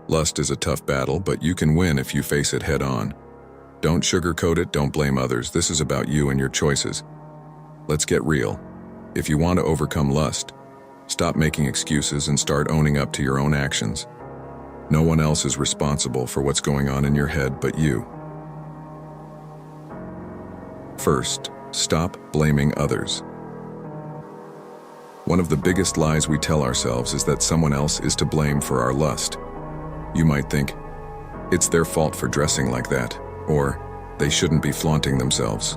Lust is a tough battle, but you can win if you face it head on. Don't sugarcoat it, don't blame others. This is about you and your choices. Let's get real. If you want to overcome lust, stop making excuses and start owning up to your own actions. No one else is responsible for what's going on in your head but you. First, stop blaming others. One of the biggest lies we tell ourselves is that someone else is to blame for our lust. You might think, it's their fault for dressing like that, or they shouldn't be flaunting themselves.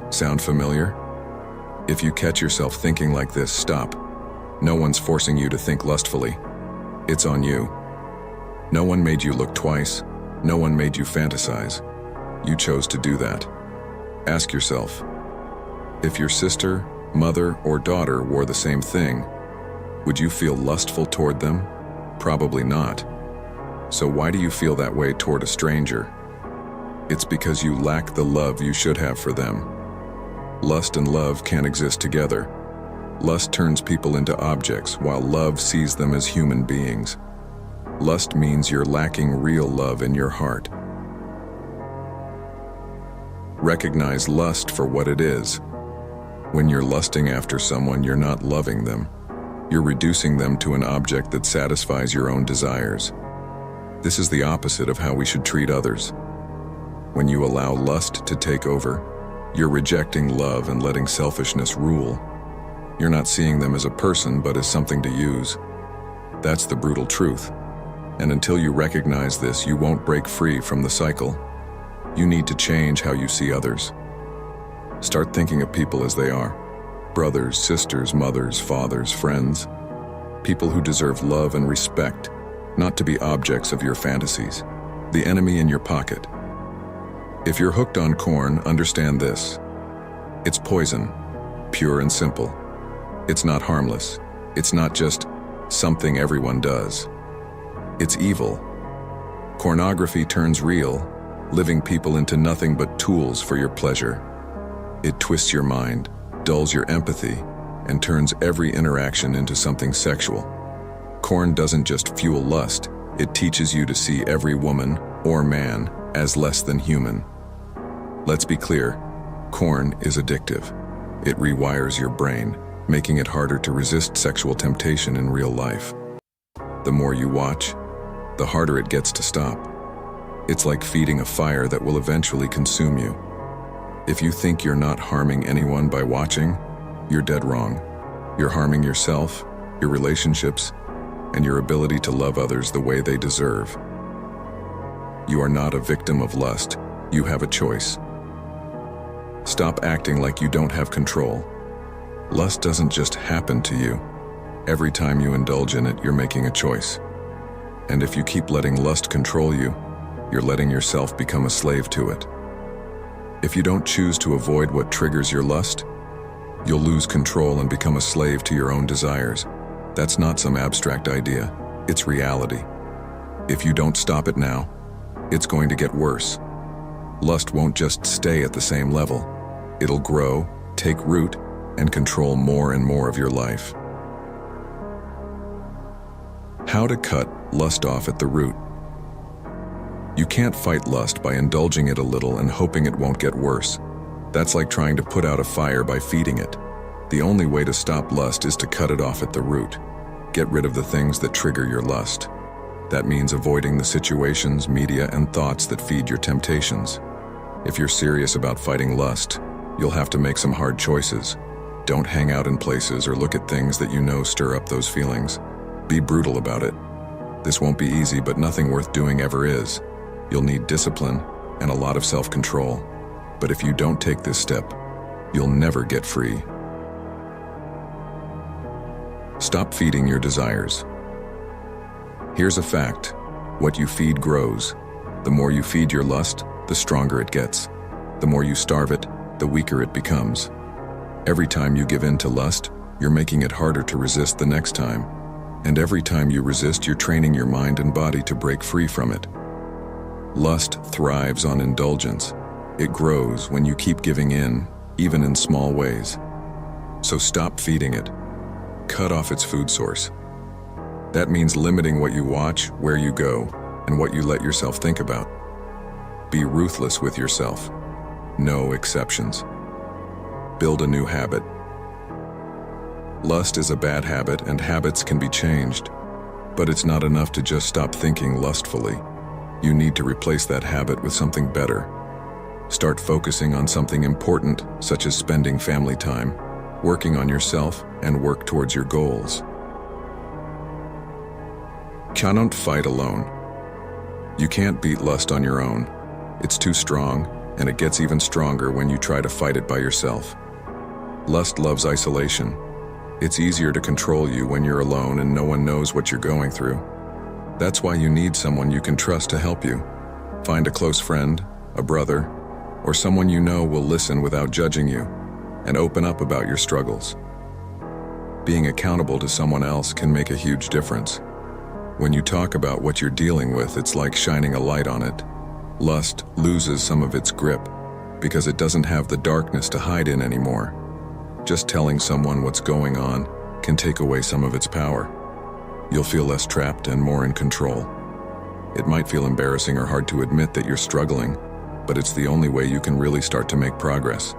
Sound familiar? If you catch yourself thinking like this, stop. No one's forcing you to think lustfully. It's on you. No one made you look twice. No one made you fantasize. You chose to do that. Ask yourself, if your sister, mother, or daughter wore the same thing, would you feel lustful toward them? Probably not. So why do you feel that way toward a stranger? It's because you lack the love you should have for them. Lust and love can't exist together. Lust turns people into objects, while love sees them as human beings. Lust means you're lacking real love in your heart. Recognize lust for what it is. When you're lusting after someone, you're not loving them. You're reducing them to an object that satisfies your own desires. This is the opposite of how we should treat others. When you allow lust to take over, you're rejecting love and letting selfishness rule. You're not seeing them as a person, but as something to use. That's the brutal truth. And until you recognize this, you won't break free from the cycle. You need to change how you see others. Start thinking of people as they are. Brothers, sisters, mothers, fathers, friends. People who deserve love and respect, not to be objects of your fantasies. The enemy in your pocket. If you're hooked on corn, understand this. It's poison, pure and simple. It's not harmless. It's not just something everyone does. It's evil. Pornography turns real, living people into nothing but tools for your pleasure. It twists your mind, dulls your empathy, and turns every interaction into something sexual. Corn doesn't just fuel lust, it teaches you to see every woman or man as less than human. Let's be clear, corn is addictive. It rewires your brain, making it harder to resist sexual temptation in real life. The more you watch, the harder it gets to stop. It's like feeding a fire that will eventually consume you. If you think you're not harming anyone by watching, you're dead wrong. You're harming yourself, your relationships, and your ability to love others the way they deserve. You are not a victim of lust. You have a choice. Stop acting like you don't have control. Lust doesn't just happen to you. Every time you indulge in it, you're making a choice. And if you keep letting lust control you, you're letting yourself become a slave to it. If you don't choose to avoid what triggers your lust, you'll lose control and become a slave to your own desires. That's not some abstract idea. It's reality. If you don't stop it now, it's going to get worse. Lust won't just stay at the same level. It'll grow, take root, and control more and more of your life. How to cut lust off at the root. You can't fight lust by indulging it a little and hoping it won't get worse. That's like trying to put out a fire by feeding it. The only way to stop lust is to cut it off at the root. Get rid of the things that trigger your lust. That means avoiding the situations, media, and thoughts that feed your temptations. If you're serious about fighting lust, you'll have to make some hard choices. Don't hang out in places or look at things that you know stir up those feelings. Be brutal about it. This won't be easy, but nothing worth doing ever is. You'll need discipline and a lot of self-control. But if you don't take this step, you'll never get free. Stop feeding your desires. Here's a fact. What you feed grows. The more you feed your lust, the stronger it gets. The more you starve it, the weaker it becomes. Every time you give in to lust, you're making it harder to resist the next time. And every time you resist, you're training your mind and body to break free from it. Lust thrives on indulgence. It grows when you keep giving in, even in small ways. So stop feeding it. Cut off its food source. That means limiting what you watch, where you go, and what you let yourself think about. Be ruthless with yourself. No exceptions. Build a new habit. Lust is a bad habit, and habits can be changed. But it's not enough to just stop thinking lustfully. You need to replace that habit with something better. Start focusing on something important, such as spending family time, working on yourself, and work towards your goals. Cannot fight alone. You can't beat lust on your own. It's too strong, and it gets even stronger when you try to fight it by yourself. Lust loves isolation. It's easier to control you when you're alone and no one knows what you're going through. That's why you need someone you can trust to help you. Find a close friend, a brother, or someone you know will listen without judging you and open up about your struggles. Being accountable to someone else can make a huge difference. When you talk about what you're dealing with, it's like shining a light on it. Lust loses some of its grip because it doesn't have the darkness to hide in anymore. Just telling someone what's going on can take away some of its power. You'll feel less trapped and more in control. It might feel embarrassing or hard to admit that you're struggling, but it's the only way you can really start to make progress.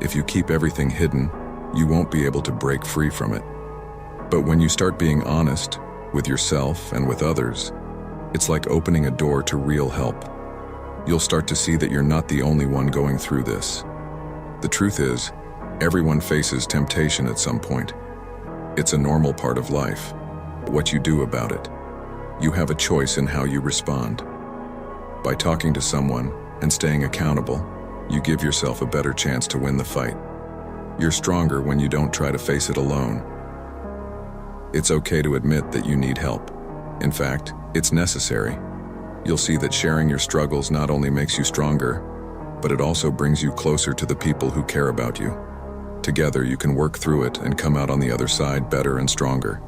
If you keep everything hidden, you won't be able to break free from it. But when you start being honest with yourself and with others, it's like opening a door to real help. You'll start to see that you're not the only one going through this. The truth is, everyone faces temptation at some point. It's a normal part of life. What you do about it. You have a choice in how you respond. By talking to someone and staying accountable, you give yourself a better chance to win the fight. You're stronger when you don't try to face it alone. It's okay to admit that you need help. In fact, it's necessary. You'll see that sharing your struggles not only makes you stronger, but it also brings you closer to the people who care about you. Together, you can work through it and come out on the other side better and stronger.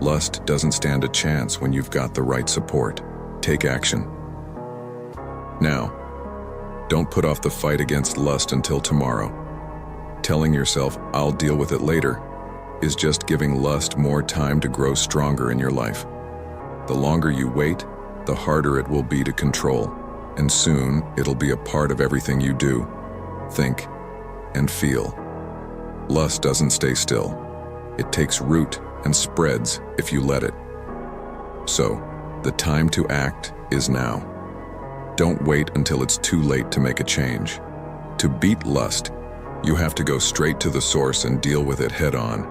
Lust doesn't stand a chance when you've got the right support. Take action. Now, don't put off the fight against lust until tomorrow. Telling yourself, "I'll deal with it later," is just giving lust more time to grow stronger in your life. The longer you wait, the harder it will be to control, and soon it'll be a part of everything you do, think, and feel. Lust doesn't stay still. It takes root and spreads if you let it. So, the time to act is now. Don't wait until it's too late to make a change. To beat lust, you have to go straight to the source and deal with it head on.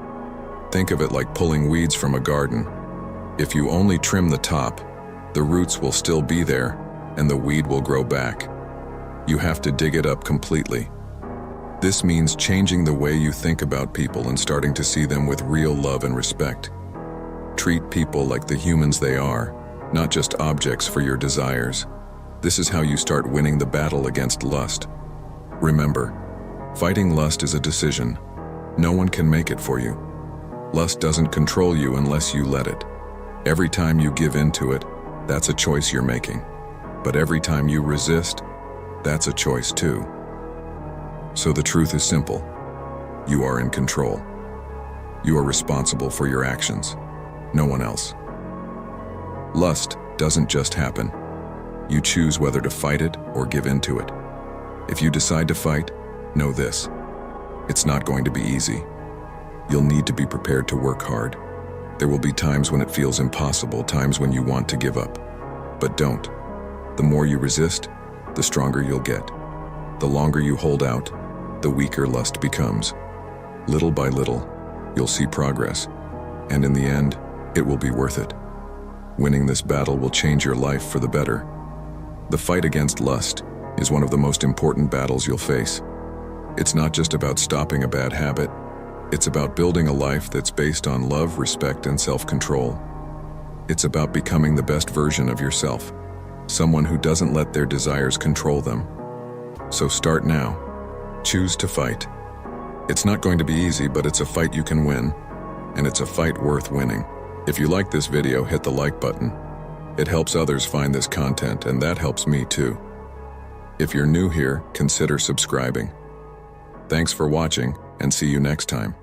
Think of it like pulling weeds from a garden. If you only trim the top, the roots will still be there and the weed will grow back. You have to dig it up completely. This means changing the way you think about people and starting to see them with real love and respect. Treat people like the humans they are, not just objects for your desires. This is how you start winning the battle against lust. Remember, fighting lust is a decision. No one can make it for you. Lust doesn't control you unless you let it. Every time you give in to it, that's a choice you're making. But every time you resist, that's a choice too. So the truth is simple. You are in control. You are responsible for your actions, no one else. Lust doesn't just happen. You choose whether to fight it or give in to it. If you decide to fight, know this: it's not going to be easy. You'll need to be prepared to work hard. There will be times when it feels impossible, times when you want to give up. But don't. The more you resist, the stronger you'll get. The longer you hold out, the weaker lust becomes. Little by little, you'll see progress, and in the end, it will be worth it. Winning this battle will change your life for the better. The fight against lust is one of the most important battles you'll face. It's not just about stopping a bad habit. It's about building a life that's based on love, respect, and self-control. It's about becoming the best version of yourself, someone who doesn't let their desires control them. So start now. Choose to fight. It's not going to be easy, but it's a fight you can win, and it's a fight worth winning. If you like this video, hit the like button. It helps others find this content, and that helps me too. If you're new here, consider subscribing. Thanks for watching, and see you next time.